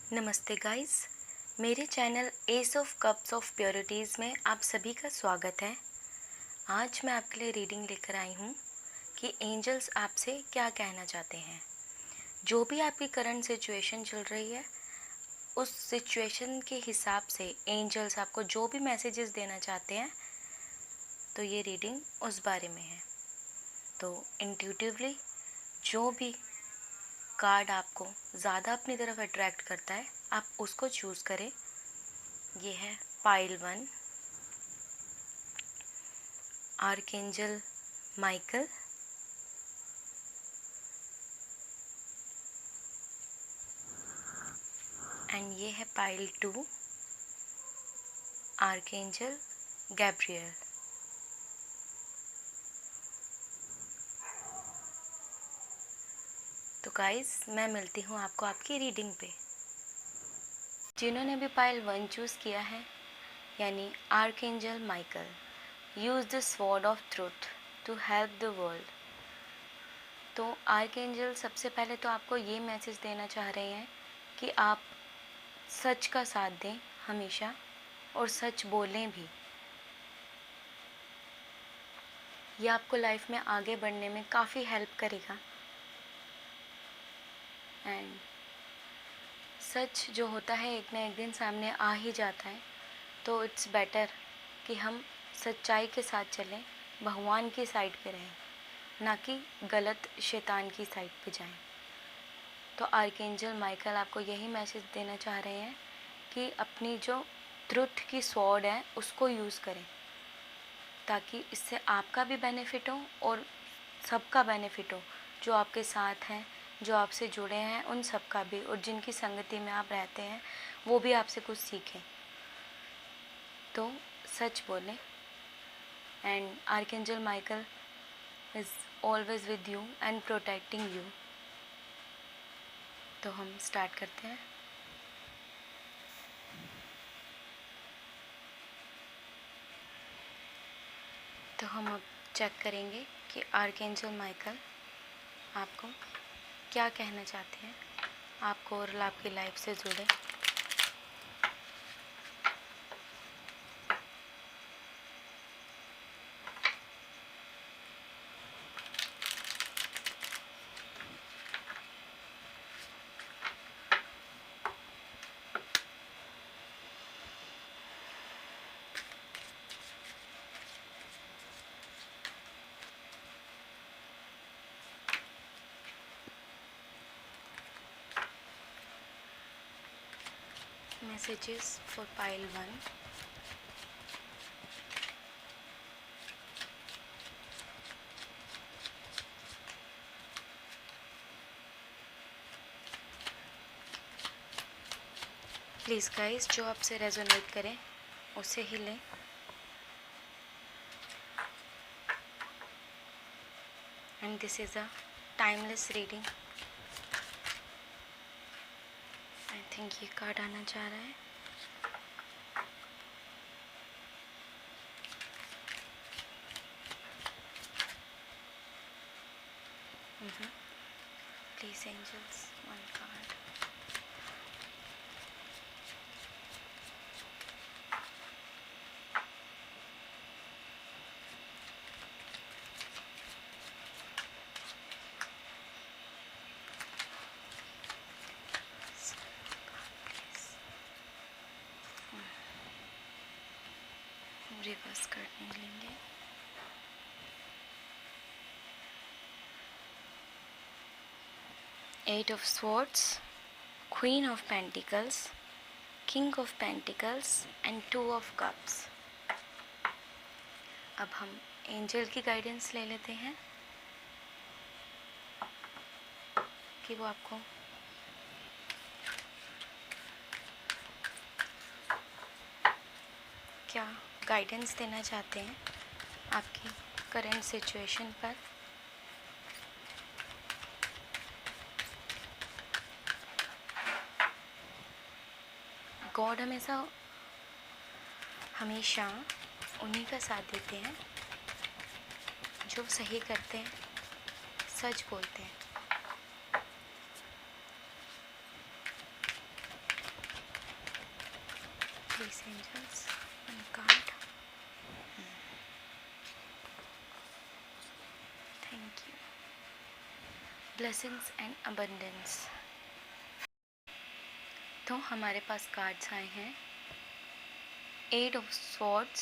नमस्ते गाइस, मेरे channel ace of cups of purities में आप सभी का स्वागत है। आज मैं आपके लिए रीडिंग लेकर आई हूँ कि एंजल्स आपसे क्या कहना चाहते हैं। जो भी आपकी करंट सिचुएशन चल रही है, उस सिचुएशन के हिसाब से एंजल्स आपको जो भी मैसेजेस देना चाहते हैं, तो ये रीडिंग उस बारे में है। तो इंट्यूटिवली जो भी कार्ड आपको ज़्यादा अपनी तरफ अट्रैक्ट करता है, आप उसको चूज़ करें। ये है पाइल 1, आर्कएंजल माइकल। एंड ये है पाइल 2, आर्कएंजल गैब्रियल। तो गाइस, मैं मिलती हूँ आपको आपकी रीडिंग पे। जिन्होंने भी पाइल 1 चूज़ किया है, यानी archangel Michael, use the sword of truth to help the world. तो आर्कएंजल सबसे पहले तो आपको ये मैसेज देना चाह रहे हैं कि आप सच का साथ दें हमेशा, और सच बोलें भी। ये आपको लाइफ में आगे बढ़ने में काफ़ी हेल्प करेगा। एंड सच जो होता है एक ना एक दिन सामने आ ही जाता है। तो इट्स बेटर कि हम सच्चाई के साथ चलें, भगवान की साइड पे रहें, ना कि गलत शैतान की साइड पे जाएं। तो आर्कएंजल माइकल आपको यही मैसेज देना चाह रहे हैं कि अपनी जो ट्रुथ की स्वॉर्ड है उसको यूज़ करें, ताकि इससे आपका भी बेनिफिट हो और सबका बेनिफिट हो। जो आपके साथ हैं, जो आपसे जुड़े हैं, उन सब का भी, और जिनकी संगति में आप रहते हैं वो भी आपसे कुछ सीखें। तो सच बोलें। And archangel Michael is always with you and protecting you. तो हम स्टार्ट करते हैं। तो हम अब चेक करेंगे कि आर्कएंजल माइकल आपको क्या कहना चाहते हैं, आपको और आपकी लाइफ से जुड़े। Messages for pile 1. Please guys, जो आपसे रेजोनेट करें उसे ही लें। And this is a timeless reading. I think ये कार्ड आना चाह रहा है। Please angels, one card. Reverse करने लेंगे। Eight of swords, queen of pentacles, king of pentacles and 2 of cups. अब हम एंजल की गाइडेंस ले लेते हैं कि वो आपको क्या गाइडेंस देना चाहते हैं आपकी करंट सिचुएशन पर। गॉड हमेशा उन्हीं का साथ देते हैं जो सही करते हैं, सच बोलते हैं। angels, one card. Thank you. Blessings and abundance. तो हमारे पास कार्ड्स आए हैं, 8 of swords,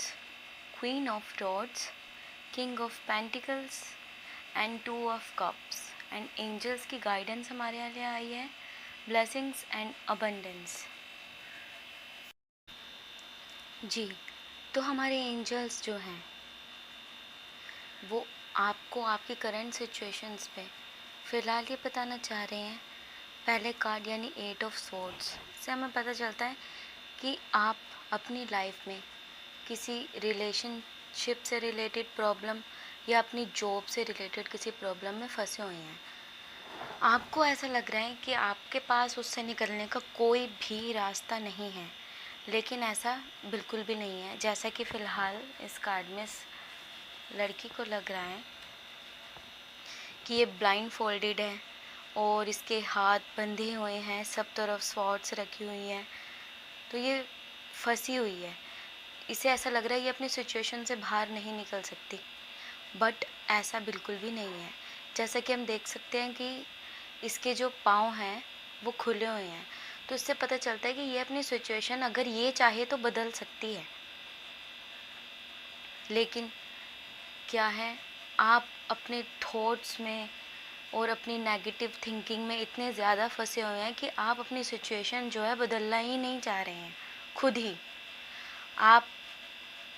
Queen of rods, King of pentacles and 2 of cups. And angels की गाइडेंस हमारे लिए आई है, ब्लेसिंग्स एंड अबंडेंस। जी, तो हमारे एंजल्स जो हैं वो आपको आपकी करंट सिचुएशंस पे फ़िलहाल ये बताना चाह रहे हैं। पहले कार्ड यानी 8 ऑफ स्वॉर्ड्स से हमें पता चलता है कि आप अपनी लाइफ में किसी रिलेशनशिप से रिलेटेड प्रॉब्लम या अपनी जॉब से रिलेटेड किसी प्रॉब्लम में फंसे हुए हैं। आपको ऐसा लग रहा है कि आपके पास उससे निकलने का कोई भी रास्ता नहीं है, लेकिन ऐसा बिल्कुल भी नहीं है। जैसा कि फ़िलहाल इस कार्ड में इस लड़की को लग रहा है कि ये ब्लाइंड फोल्डेड है और इसके हाथ बंधे हुए हैं, सब तरफ स्वॉर्ड्स रखी हुई हैं, तो ये फंसी हुई है। इसे ऐसा लग रहा है ये अपनी सिचुएशन से बाहर नहीं निकल सकती, बट ऐसा बिल्कुल भी नहीं है। जैसा कि हम देख सकते हैं कि इसके जो पाँव हैं वो खुले हुए हैं, तो इससे पता चलता है कि ये अपनी सिचुएशन अगर ये चाहे तो बदल सकती है। लेकिन क्या है, आप अपने थॉट्स में और अपनी नेगेटिव थिंकिंग में इतने ज़्यादा फंसे हुए हैं कि आप अपनी सिचुएशन जो है बदलना ही नहीं चाह रहे हैं। खुद ही आप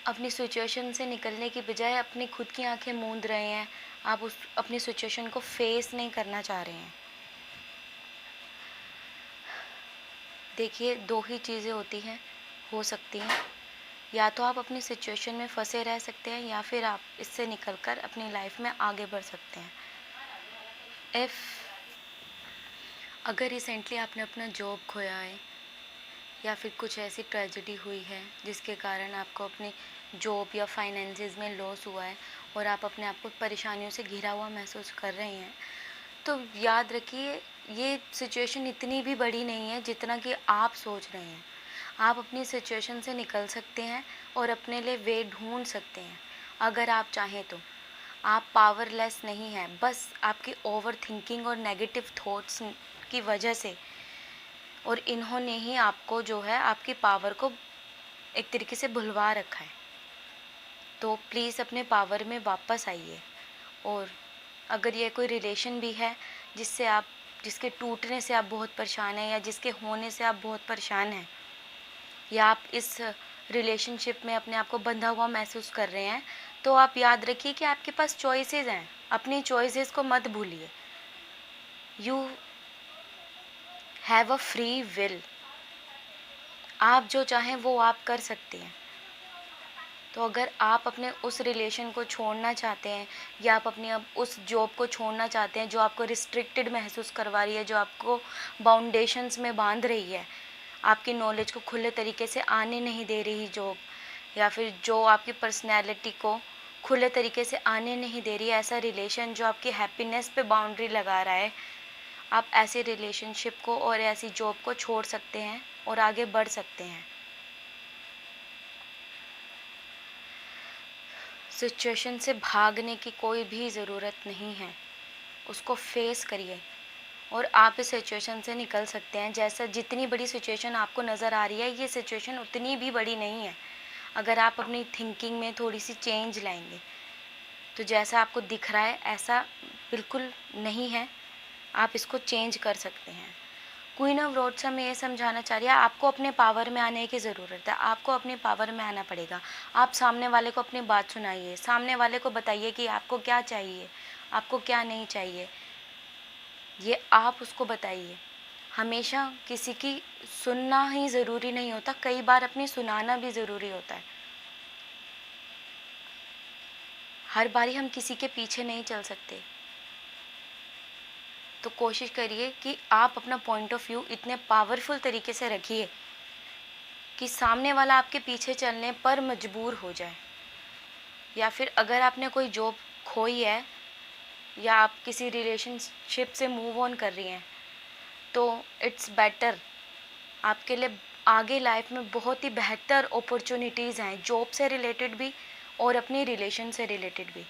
अपनी सिचुएशन से निकलने की बजाय अपनी खुद की आंखें मूंद रहे हैं। आप उस अपनी सिचुएशन को फेस नहीं करना चाह रहे हैं। देखिए, दो ही चीज़ें हो सकती हैं, या तो आप अपनी सिचुएशन में फंसे रह सकते हैं या फिर आप इससे निकलकर अपनी लाइफ में आगे बढ़ सकते हैं। अगर रिसेंटली आपने अपना जॉब खोया है या फिर कुछ ऐसी ट्रेजेडी हुई है जिसके कारण आपको अपनी जॉब या फाइनेंसेस में लॉस हुआ है और आप अपने आप को परेशानियों से घिरा हुआ महसूस कर रहे हैं, तो याद रखिए ये सिचुएशन इतनी भी बड़ी नहीं है जितना कि आप सोच रहे हैं। आप अपनी सिचुएशन से निकल सकते हैं और अपने लिए वे ढूंढ सकते हैं अगर आप चाहें तो। आप पावरलेस नहीं हैं, बस आपकी ओवर थिंकिंग और नेगेटिव थॉट्स की वजह से, और इन्होंने ही आपको जो है आपकी पावर को एक तरीके से भुलवा रखा है। तो प्लीज़ अपने पावर में वापस आइए। और अगर ये कोई रिलेशन भी है जिसके टूटने से आप बहुत परेशान हैं या जिसके होने से आप बहुत परेशान हैं, या आप इस रिलेशनशिप में अपने आप को बंधा हुआ महसूस कर रहे हैं, तो आप याद रखिए कि आपके पास चॉइसेस हैं। अपनी चॉइसेस को मत भूलिए। You have a free will. आप जो चाहें वो आप कर सकते हैं। तो अगर आप अपने उस रिलेशन को छोड़ना चाहते हैं या आप अपनी अब उस जॉब को छोड़ना चाहते हैं जो आपको रिस्ट्रिक्टेड महसूस करवा रही है, जो आपको बाउंडेशंस में बांध रही है, आपकी नॉलेज को खुले तरीके से आने नहीं दे रही जॉब, या फिर जो आपकी पर्सनैलिटी को खुले तरीके से आने नहीं दे रही है, ऐसा रिलेशन जो आपकी हैप्पीनेस पे बाउंड्री लगा रहा है, आप ऐसे रिलेशनशिप को और ऐसी जॉब को छोड़ सकते हैं और आगे बढ़ सकते हैं। सिचुएशन से भागने की कोई भी ज़रूरत नहीं है, उसको फेस करिए और आप इस सिचुएशन से निकल सकते हैं। जैसा जितनी बड़ी सिचुएशन आपको नज़र आ रही है, ये सिचुएशन उतनी भी बड़ी नहीं है। अगर आप अपनी थिंकिंग में थोड़ी सी चेंज लाएंगे तो जैसा आपको दिख रहा है ऐसा बिल्कुल नहीं है, आप इसको चेंज कर सकते हैं। क्वीन ऑफ रोड्स हमें ये समझाना चाह रही है आपको अपने पावर में आने की ज़रूरत है। आपको अपने पावर में आना पड़ेगा। आप सामने वाले को अपनी बात सुनाइए, सामने वाले को बताइए कि आपको क्या चाहिए, आपको क्या नहीं चाहिए, ये आप उसको बताइए। हमेशा किसी की सुनना ही ज़रूरी नहीं होता, कई बार अपनी सुनाना भी ज़रूरी होता है। हर बारी हम किसी के पीछे नहीं चल सकते। तो कोशिश करिए कि आप अपना पॉइंट ऑफ व्यू इतने पावरफुल तरीके से रखिए कि सामने वाला आपके पीछे चलने पर मजबूर हो जाए। या फिर अगर आपने कोई जॉब खोई है या आप किसी रिलेशनशिप से मूव ऑन कर रही हैं, तो इट्स बेटर, आपके लिए आगे लाइफ में बहुत ही बेहतर अपॉर्चुनिटीज़ हैं, जॉब से रिलेटेड भी और अपनी रिलेशन से रिलेटेड भी।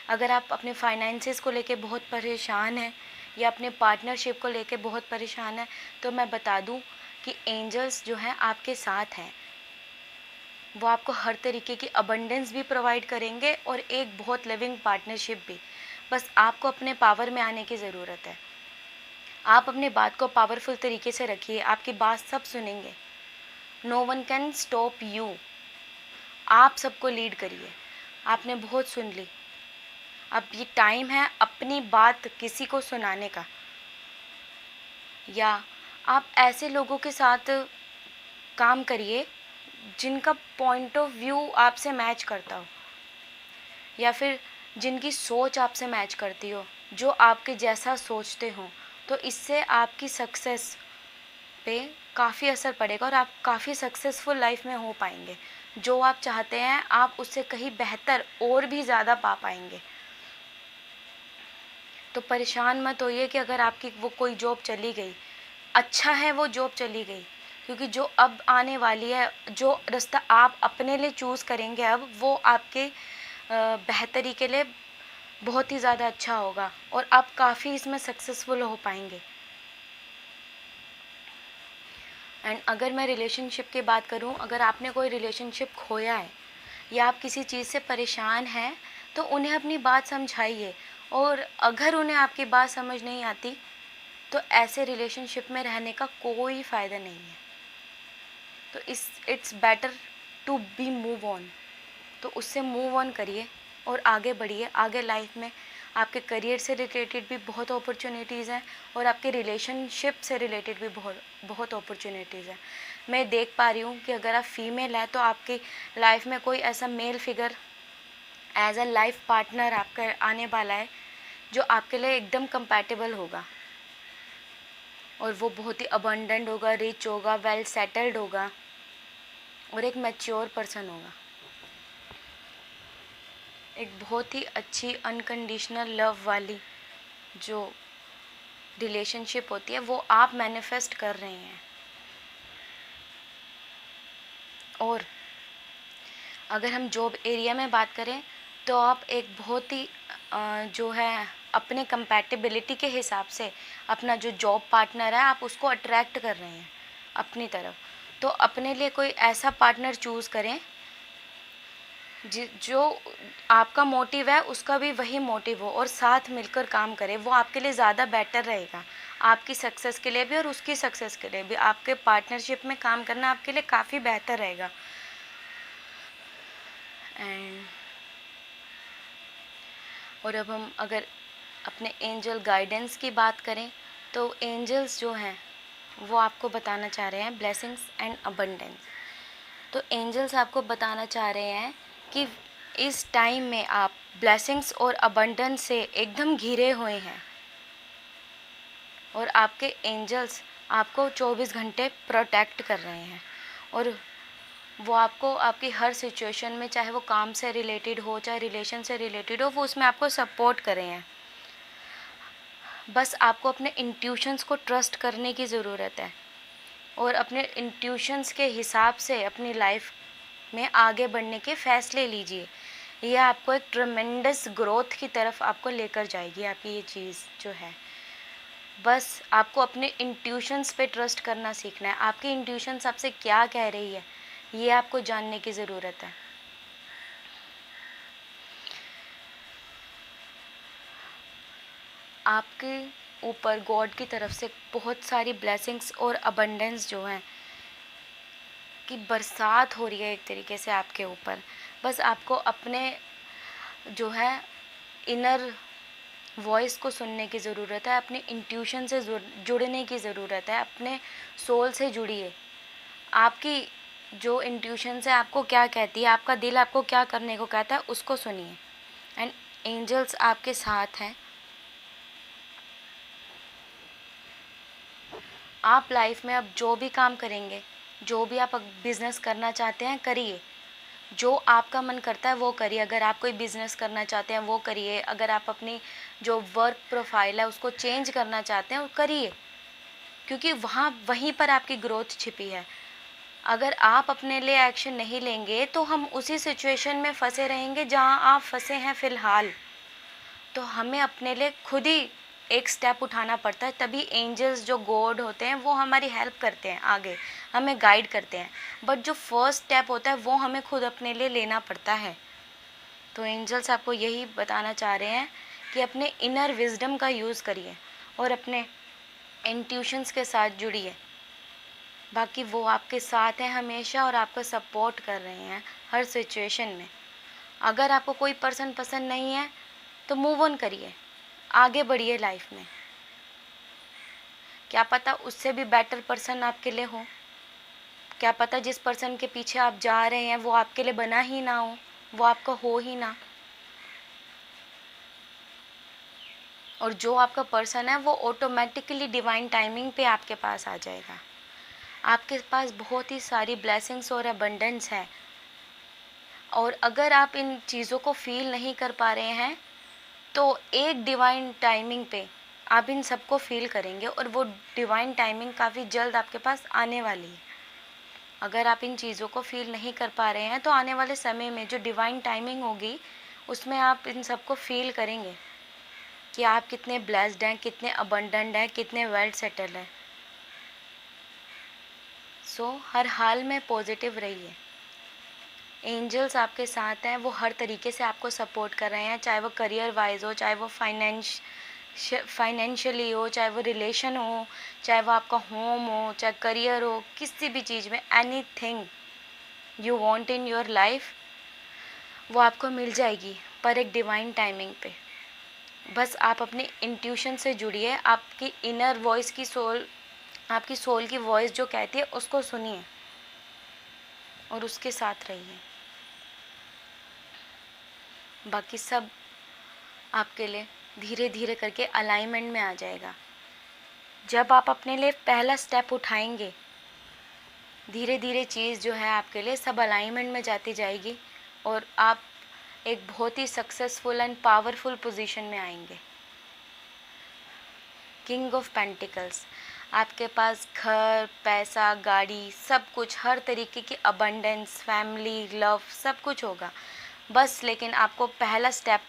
अगर आप अपने फाइनेंसेस को लेके बहुत परेशान हैं या अपने पार्टनरशिप को लेके बहुत परेशान हैं, तो मैं बता दूं कि एंजल्स जो हैं आपके साथ हैं। वो आपको हर तरीके की अबंडेंस भी प्रोवाइड करेंगे और एक बहुत लिविंग पार्टनरशिप भी। बस आपको अपने पावर में आने की ज़रूरत है। आप अपने बात को पावरफुल तरीके से रखिए, आपकी बात सब सुनेंगे। No one can stop you. आप सबको लीड करिए। आपने बहुत सुन ली, अब ये टाइम है अपनी बात किसी को सुनाने का, या आप ऐसे लोगों के साथ काम करिए जिनका पॉइंट ऑफ व्यू आपसे मैच करता हो, या फिर जिनकी सोच आपसे मैच करती हो, जो आपके जैसा सोचते हो। तो इससे आपकी सक्सेस पे काफ़ी असर पड़ेगा और आप काफ़ी सक्सेसफुल लाइफ में हो पाएंगे। जो आप चाहते हैं आप उससे कहीं बेहतर और भी ज़्यादा पा पाएंगे। तो परेशान मत होइए कि अगर आपकी वो कोई जॉब चली गई, अच्छा है वो जॉब चली गई, क्योंकि जो अब आने वाली है, जो रास्ता आप अपने लिए चूज़ करेंगे अब, वो आपके बेहतरी के लिए बहुत ही ज़्यादा अच्छा होगा और आप काफ़ी इसमें सक्सेसफुल हो पाएंगे। एंड अगर मैं रिलेशनशिप की बात करूं, अगर आपने कोई रिलेशनशिप खोया है या आप किसी चीज़ से परेशान हैं, तो उन्हें अपनी बात समझाइए। और अगर उन्हें आपकी बात समझ नहीं आती, तो ऐसे रिलेशनशिप में रहने का कोई फ़ायदा नहीं है। तो it's better to be move on. तो उससे मूव ऑन करिए और आगे बढ़िए। आगे लाइफ में आपके करियर से रिलेटेड भी बहुत अपॉर्चुनिटीज़ हैं और आपके रिलेशनशिप से रिलेटेड भी बहुत बहुत अपॉर्चुनिटीज़ हैं। मैं देख पा रही हूँ कि अगर आप फीमेल हैं तो आपकी लाइफ में कोई ऐसा male figure as a life partner आपका आने वाला है जो आपके लिए एकदम कंपैटिबल होगा, और वो बहुत ही अबंडेंट होगा, रिच होगा, वेल सेटल्ड होगा और एक मैच्योर पर्सन होगा। एक बहुत ही अच्छी अनकंडीशनल लव वाली जो रिलेशनशिप होती है वो आप मैनिफेस्ट कर रहे हैं। और अगर हम जॉब एरिया में बात करें तो आप एक बहुत ही जो है अपने कंपैटिबिलिटी के हिसाब से अपना जो जॉब पार्टनर है आप उसको अट्रैक्ट कर रहे हैं अपनी तरफ। तो अपने लिए कोई ऐसा पार्टनर चूज़ करें जो आपका मोटिव है उसका भी वही मोटिव हो और साथ मिलकर काम करें। वो आपके लिए ज़्यादा बेटर रहेगा, आपकी सक्सेस के लिए भी और उसकी सक्सेस के लिए भी। आपके पार्टनरशिप में काम करना आपके लिए काफ़ी बेहतर रहेगा। एंड और अब हम अगर अपने एंजल गाइडेंस की बात करें तो एंजल्स जो हैं वो आपको बताना चाह रहे हैं ब्लेसिंग्स एंड अबंडेंस। तो एंजल्स आपको बताना चाह रहे हैं कि इस टाइम में आप ब्लेसिंग्स और अबंडेंस से एकदम घिरे हुए हैं और आपके एंजल्स आपको 24 घंटे प्रोटेक्ट कर रहे हैं और वो आपको आपकी हर सिचुएशन में, चाहे वो काम से रिलेटेड हो चाहे रिलेशन से रिलेटेड हो, वो उसमें आपको सपोर्ट कर रहे हैं। बस आपको अपने इंट्यूशंस को ट्रस्ट करने की ज़रूरत है और अपने इंट्यूशंस के हिसाब से अपनी लाइफ में आगे बढ़ने के फ़ैसले लीजिए। ये आपको एक ट्रेमेंडस ग्रोथ की तरफ आपको लेकर जाएगी आपकी ये चीज़ जो है। बस आपको अपने इंट्यूशंस पे ट्रस्ट करना सीखना है। आपकी इंट्यूशंस आपसे क्या कह रही है ये आपको जानने की ज़रूरत है। आपके ऊपर गॉड की तरफ से बहुत सारी ब्लेसिंग्स और अबंडेंस जो हैं कि बरसात हो रही है एक तरीके से आपके ऊपर। बस आपको अपने जो है इनर वॉइस को सुनने की ज़रूरत है, अपने इंट्यूशन से जुड़ने की ज़रूरत है। अपने सोल से जुड़िए। आपकी जो इंट्यूशन से आपको क्या कहती है, आपका दिल आपको क्या करने को कहता है, उसको सुनिए। एंड एंजल्स आपके साथ हैं। आप लाइफ में अब जो भी काम करेंगे, जो भी आप बिज़नेस करना चाहते हैं करिए। जो आपका मन करता है वो करिए। अगर आप कोई बिज़नेस करना चाहते हैं वो करिए। अगर आप अपनी जो वर्क प्रोफाइल है उसको चेंज करना चाहते हैं वो करिए, क्योंकि वहीं पर आपकी ग्रोथ छिपी है। अगर आप अपने लिए एक्शन नहीं लेंगे तो हम उसी सिचुएशन में फंसे रहेंगे जहाँ आप फंसे हैं फ़िलहाल। तो हमें अपने लिए खुद ही एक स्टेप उठाना पड़ता है, तभी एंजल्स जो गॉड होते हैं वो हमारी हेल्प करते हैं, आगे हमें गाइड करते हैं। बट जो फर्स्ट स्टेप होता है वो हमें खुद अपने लिए लेना पड़ता है। तो एंजल्स आपको यही बताना चाह रहे हैं कि अपने इनर विजडम का यूज़ करिए और अपने इंट्यूशंस के साथ जुड़िए। बाकी वो आपके साथ हैं हमेशा और आपका सपोर्ट कर रहे हैं हर सिचुएशन में। अगर आपको कोई पर्सन पसंद नहीं है तो मूव ऑन करिए, आगे बढ़िए लाइफ में। क्या पता उससे भी बेटर पर्सन आपके लिए हो, क्या पता जिस पर्सन के पीछे आप जा रहे हैं वो आपके लिए बना ही ना हो, वो आपका हो ही ना। और जो आपका पर्सन है वो ऑटोमेटिकली डिवाइन टाइमिंग पे आपके पास आ जाएगा। आपके पास बहुत ही सारी ब्लेसिंग्स और अबंडेंस है, और अगर आप इन चीज़ों को फील नहीं कर पा रहे हैं तो एक डिवाइन टाइमिंग पे आप इन सबको फील करेंगे और वो डिवाइन टाइमिंग काफ़ी जल्द आपके पास आने वाली है। अगर आप इन चीज़ों को फील नहीं कर पा रहे हैं तो आने वाले समय में जो डिवाइन टाइमिंग होगी उसमें आप इन सबको फील करेंगे कि आप कितने ब्लेस्ड हैं, कितने अबंडेंट हैं, कितने वेल सेटल्ड हैं। सो हर हाल में पॉजिटिव रहिए। एंजल्स आपके साथ हैं, वो हर तरीके से आपको सपोर्ट कर रहे हैं, चाहे वो करियर वाइज हो, चाहे वो फाइनेंशियली हो, चाहे वो रिलेशन हो, चाहे वो आपका होम हो, चाहे करियर हो, किसी भी चीज़ में anything you want in your life वो आपको मिल जाएगी, पर एक डिवाइन टाइमिंग पे। बस आप अपने इंट्यूशन से जुड़िए, आपकी इनर वॉइस की आपकी सोल की वॉइस जो कहती है उसको सुनिए और उसके साथ रहिए। बाकी सब आपके लिए धीरे धीरे करके अलाइनमेंट में आ जाएगा। जब आप अपने लिए पहला स्टेप उठाएंगे, धीरे धीरे चीज़ जो है आपके लिए सब अलाइनमेंट में जाती जाएगी और आप एक बहुत ही सक्सेसफुल एंड पावरफुल पोजीशन में आएंगे। किंग ऑफ पेंटिकल्स, आपके पास घर, पैसा, गाड़ी, सब कुछ, हर तरीके की अबंडेंस, फैमिली, लव, सब कुछ होगा। बस लेकिन आपको पहला स्टेप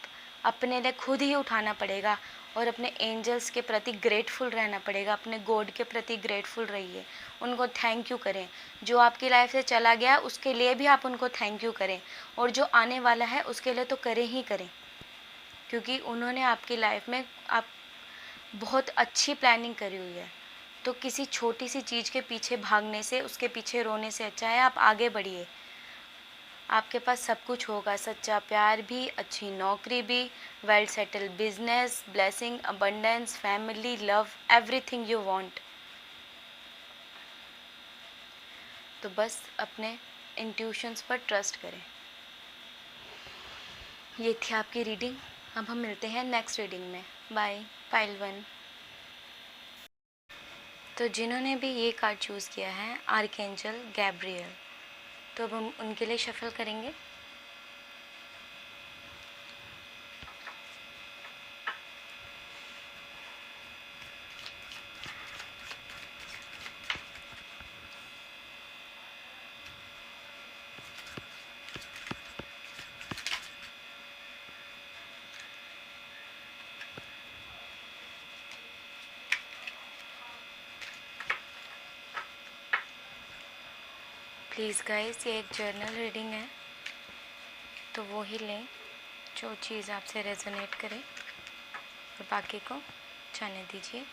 अपने लिए खुद ही उठाना पड़ेगा और अपने एंजल्स के प्रति ग्रेटफुल रहना पड़ेगा। अपने गॉड के प्रति ग्रेटफुल रहिए, उनको थैंक यू करें। जो आपकी लाइफ से चला गया उसके लिए भी आप उनको थैंक यू करें, और जो आने वाला है उसके लिए तो करें ही करें, क्योंकि उन्होंने आपकी लाइफ में आप बहुत अच्छी प्लानिंग करी हुई है। तो किसी छोटी सी चीज़ के पीछे भागने से, उसके पीछे रोने से अच्छा है आप आगे बढ़िए। आपके पास सब कुछ होगा, सच्चा प्यार भी, अच्छी नौकरी भी, well settle business, blessing, abundance, family, love, everything you want. तो बस अपने इंट्यूशंस पर ट्रस्ट करें। ये थी आपकी रीडिंग। अब हम मिलते हैं नेक्स्ट रीडिंग में। बाय। फाइल 1। तो जिन्होंने भी ये कार्ड चूज़ किया है, आर्कएंजल गैब्रियल, तो अब हम उनके लिए शफल करेंगे। प्लीज़ गाइस, ये एक जर्नल रीडिंग है, तो वो ही लें जो चीज़ आपसे रेजोनेट करे और बाकी को जाने दीजिए।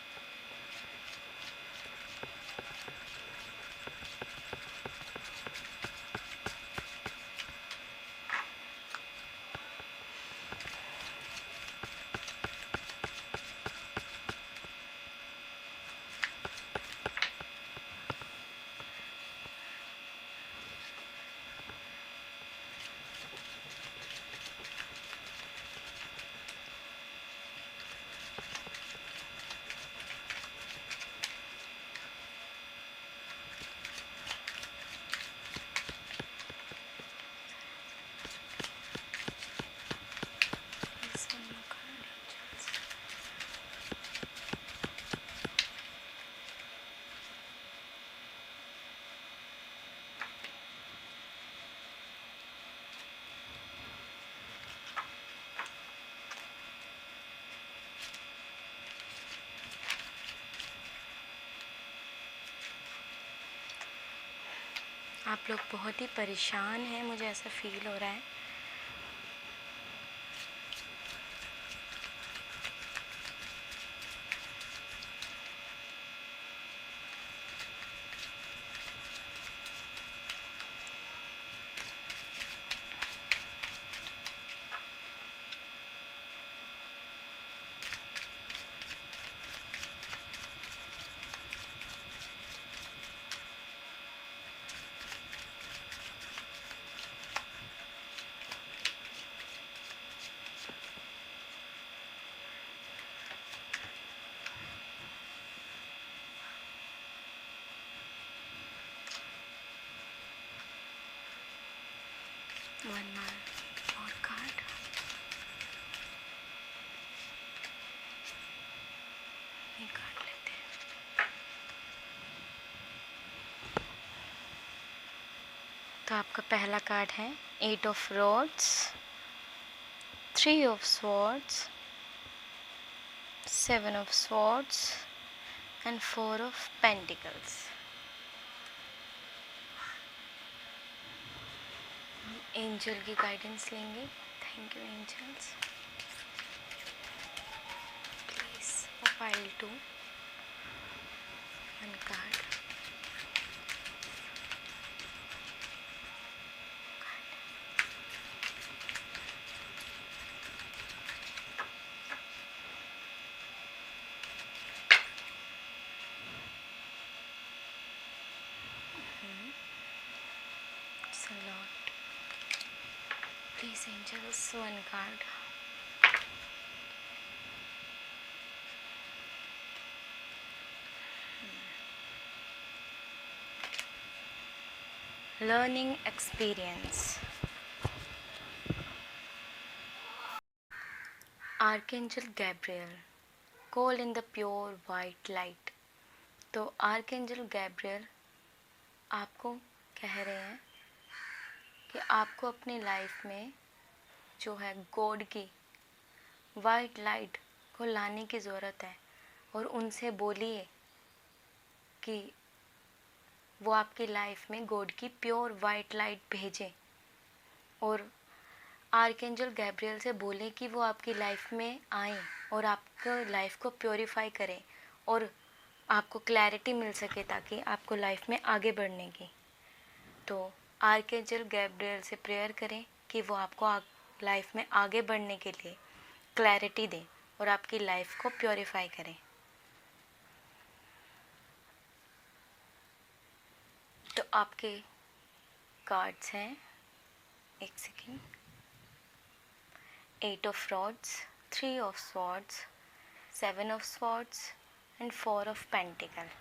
आप लोग बहुत ही परेशान हैं, मुझे ऐसा फील हो रहा है। One more card. निकाल लेते हैं। तो आपका पहला कार्ड है 8 of Rods, 3 of Swords, 7 of Swords and 4 of Pentacles. Angel की गाइडेंस लेंगे। Thank you angels. Please pile 2 one card. Lot. Please angels, one card. Learning experience. Archangel Gabriel, call in the pure white light. तो archangel Gabriel आपको कह रहे हैं कि आपको अपनी लाइफ में जो है गॉड की वाइट लाइट को लाने की ज़रूरत है, और उनसे बोलिए कि वो आपकी लाइफ में गॉड की प्योर वाइट लाइट भेजें। और आर्कएंजल गैब्रियल से बोले कि वो आपकी लाइफ में आए और आपको लाइफ को प्योरीफाई करें और आपको क्लैरिटी मिल सके ताकि आपको लाइफ में आगे बढ़ने की। तो आर्कएंजल गैब्रियल से प्रेयर करें कि वो आपको लाइफ में आगे बढ़ने के लिए क्लैरिटी दें और आपकी लाइफ को प्योरीफाई करें। तो आपके कार्ड्स हैं, एक second, 8 of Rods, 3 of Swords, 7 of Swords and 4 of Pentacle।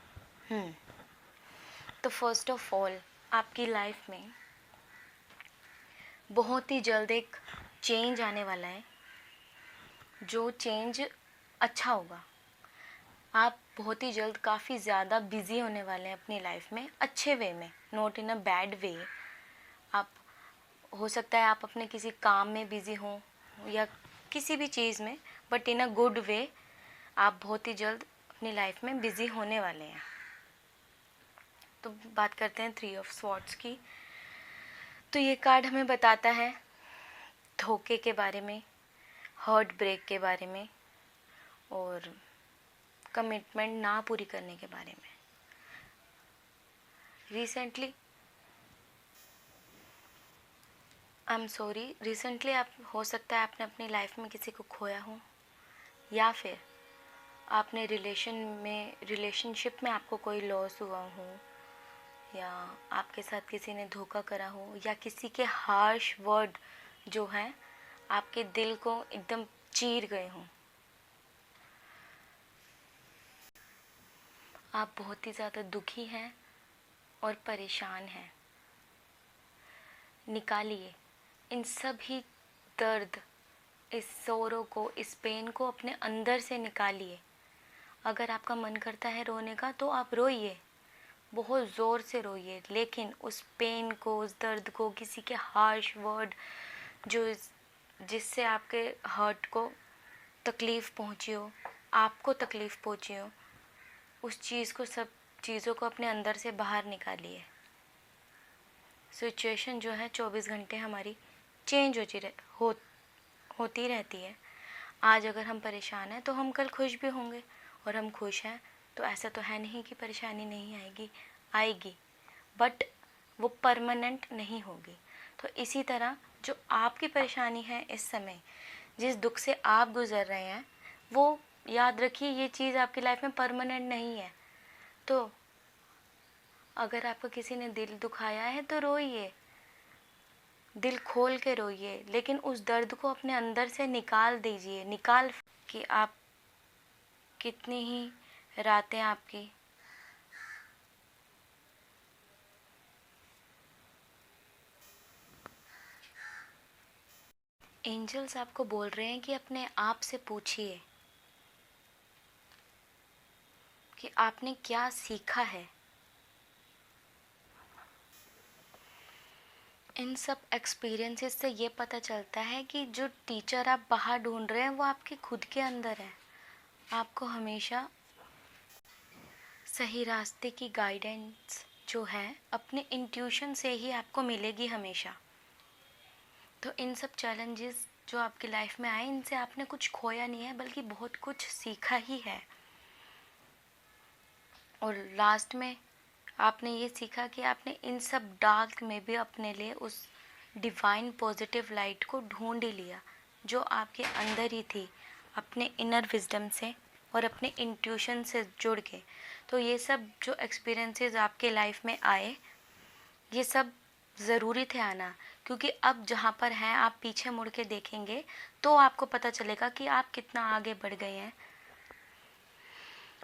तो फर्स्ट ऑफ ऑल आपकी लाइफ में बहुत ही जल्द एक चेंज आने वाला है, जो चेंज अच्छा होगा। आप बहुत ही जल्द काफ़ी ज़्यादा बिज़ी होने वाले हैं अपनी लाइफ में, अच्छे वे में, not in a bad way. आप हो सकता है आप अपने किसी काम में बिज़ी हों या किसी भी चीज़ में, but in a good way आप बहुत ही जल्द अपनी लाइफ में बिज़ी होने वाले हैं। तो बात करते हैं 3 of Swords की। तो ये कार्ड हमें बताता है धोखे के बारे में, हार्ट ब्रेक के बारे में और कमिटमेंट ना पूरी करने के बारे में। रिसेंटली आप हो सकता है आपने अपनी लाइफ में किसी को खोया हो, या फिर आपने रिलेशनशिप में आपको कोई लॉस हुआ हो, या आपके साथ किसी ने धोखा करा हो, या किसी के हार्श वर्ड जो हैं आपके दिल को एकदम चीर गए हों। आप बहुत ही ज़्यादा दुखी हैं और परेशान हैं। निकालिए इन सभी दर्द, इस सोरो को, इस पेन को अपने अंदर से निकालिए। अगर आपका मन करता है रोने का तो आप रोइए, बहुत ज़ोर से रोइए, लेकिन उस पेन को, उस दर्द को, किसी के हार्श वर्ड जिससे आपके हर्ट को तकलीफ़ पहुंची हो, आपको तकलीफ़ पहुंची हो, उस चीज़ को, सब चीज़ों को अपने अंदर से बाहर निकालिए। सिचुएशन जो है 24 घंटे हमारी चेंज होती रहती है। आज अगर हम परेशान हैं तो हम कल खुश भी होंगे, और हम खुश हैं तो ऐसा तो है नहीं कि परेशानी नहीं आएगी, आएगी, बट वो परमानेंट नहीं होगी। तो इसी तरह जो आपकी परेशानी है इस समय, जिस दुख से आप गुज़र रहे हैं, वो याद रखिए ये चीज़ आपकी लाइफ में परमानेंट नहीं है। तो अगर आपको किसी ने दिल दुखाया है तो रोइए, दिल खोल के रोइए, लेकिन उस दर्द को अपने अंदर से निकाल दीजिए, कि आप कितनी ही रातें आपकी एंजल्स आपको बोल रहे हैं कि अपने आप से पूछिए कि आपने क्या सीखा है। इन सब एक्सपीरियंसेस से ये पता चलता है कि जो टीचर आप बाहर ढूंढ रहे हैं वो आपके खुद के अंदर है। आपको हमेशा सही रास्ते की गाइडेंस जो है अपने इंट्यूशन से ही आपको मिलेगी हमेशा। तो इन सब चैलेंजेस जो आपकी लाइफ में आए, इनसे आपने कुछ खोया नहीं है, बल्कि बहुत कुछ सीखा ही है। और लास्ट में आपने ये सीखा कि आपने इन सब डार्क में भी अपने लिए उस डिवाइन पॉजिटिव लाइट को ढूंढ ही लिया, जो आपके अंदर ही थी, अपने इनर विजडम से और अपने इंट्यूशन से जुड़ के। तो ये सब जो एक्सपीरियंसेस आपके लाइफ में आए, ये सब ज़रूरी थे आना, क्योंकि अब जहाँ पर हैं आप पीछे मुड़ के देखेंगे तो आपको पता चलेगा कि आप कितना आगे बढ़ गए हैं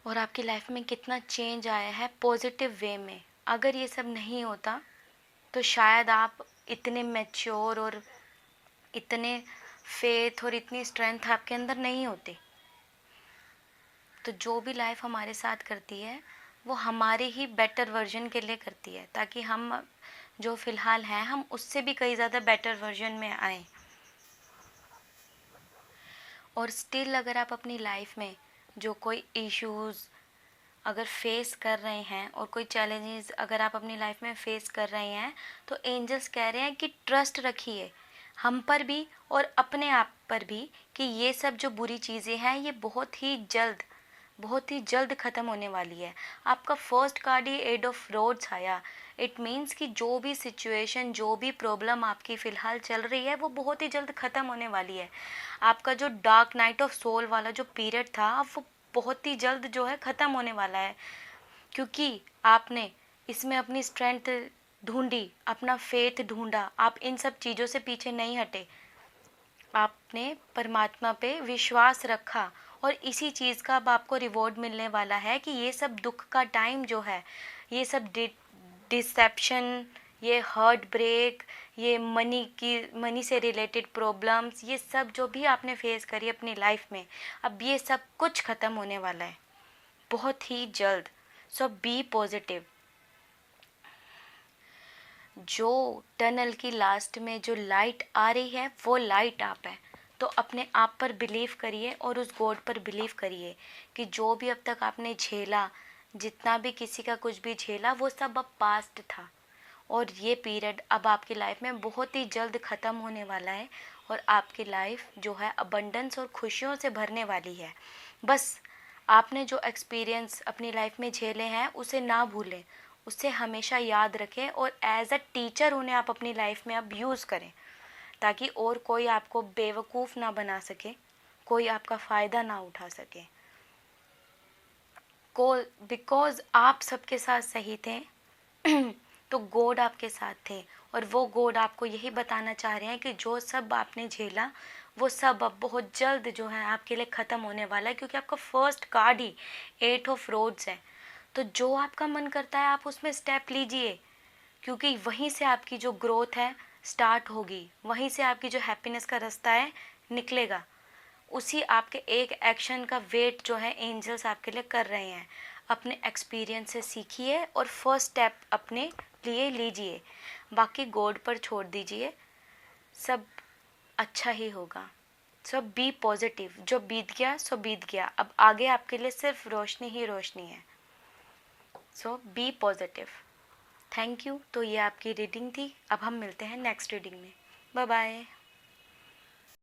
और आपकी लाइफ में कितना चेंज आया है पॉजिटिव वे में। अगर ये सब नहीं होता तो शायद आप इतने मैच्योर और इतने फेथ और इतनी स्ट्रेंथ आपके अंदर नहीं होती। तो जो भी लाइफ हमारे साथ करती है वो हमारे ही बेटर वर्जन के लिए करती है, ताकि हम जो फ़िलहाल हैं हम उससे भी कई ज़्यादा बेटर वर्जन में आएँ। और स्टिल अगर आप अपनी लाइफ में जो कोई इश्यूज़ अगर फेस कर रहे हैं और कोई चैलेंजेस अगर आप अपनी लाइफ में फेस कर रहे हैं, तो एंजल्स कह रहे हैं कि ट्रस्ट रखिए हम पर भी और अपने आप पर भी, कि ये सब जो बुरी चीज़ें हैं ये बहुत ही जल्द ख़त्म होने वाली है। आपका फर्स्ट कार्ड ही एट ऑफ रोड्स आया। इट मीन्स कि जो भी सिचुएशन, जो भी प्रॉब्लम आपकी फ़िलहाल चल रही है वो बहुत ही जल्द ख़त्म होने वाली है। आपका जो डार्क नाइट ऑफ सोल वाला जो पीरियड था वो बहुत ही जल्द जो है ख़त्म होने वाला है, क्योंकि आपने इसमें अपनी स्ट्रेंथ ढूंढी, अपना फेथ ढूंढा। आप इन सब चीज़ों से पीछे नहीं हटे, आपने परमात्मा पे विश्वास रखा, और इसी चीज़ का अब आपको रिवॉर्ड मिलने वाला है कि ये सब दुख का टाइम जो है, ये सब डिसेप्शन, ये हार्ट ब्रेक, ये मनी से रिलेटेड प्रॉब्लम्स, ये सब जो भी आपने फेस करी अपनी लाइफ में, अब ये सब कुछ ख़त्म होने वाला है बहुत ही जल्द। सो बी पॉजिटिव। जो टनल की लास्ट में जो लाइट आ रही है वो लाइट आप है। तो अपने आप पर बिलीव करिए और उस गॉड पर बिलीव करिए कि जो भी अब तक आपने झेला, जितना भी किसी का कुछ भी झेला, वो सब अब पास्ट था, और ये पीरियड अब आपकी लाइफ में बहुत ही जल्द ख़त्म होने वाला है, और आपकी लाइफ जो है अबंडेंस और खुशियों से भरने वाली है। बस आपने जो एक्सपीरियंस अपनी लाइफ में झेले हैं उसे ना भूलें, उसे हमेशा याद रखें, और एज अ टीचर उन्हें आप अपनी लाइफ में अब यूज़ करें, ताकि और कोई आपको बेवकूफ़ ना बना सके, कोई आपका फ़ायदा ना उठा सके। बिकॉज आप सबके साथ सही थे तो गॉड आपके साथ थे, और वो गॉड आपको यही बताना चाह रहे हैं कि जो सब आपने झेला वो सब अब बहुत जल्द जो है आपके लिए ख़त्म होने वाला है, क्योंकि आपका फर्स्ट कार्ड ही एट ऑफ रोड्स है। तो जो आपका मन करता है आप उसमें स्टेप लीजिए, क्योंकि वहीं से आपकी जो ग्रोथ है स्टार्ट होगी, वहीं से आपकी जो हैप्पीनेस का रास्ता है निकलेगा। उसी आपके एक एक्शन का वेट जो है एंजल्स आपके लिए कर रहे हैं। अपने एक्सपीरियंस से सीखिए और फर्स्ट स्टेप अपने लिए लीजिए, बाकी गॉड पर छोड़ दीजिए, सब अच्छा ही होगा। सो बी पॉजिटिव, जो बीत गया सो बीत गया, अब आगे आपके लिए सिर्फ रोशनी ही रोशनी है। So be positive. Thank you. तो ये आपकी रीडिंग थी। अब हम मिलते हैं नेक्स्ट रीडिंग में। Bye bye.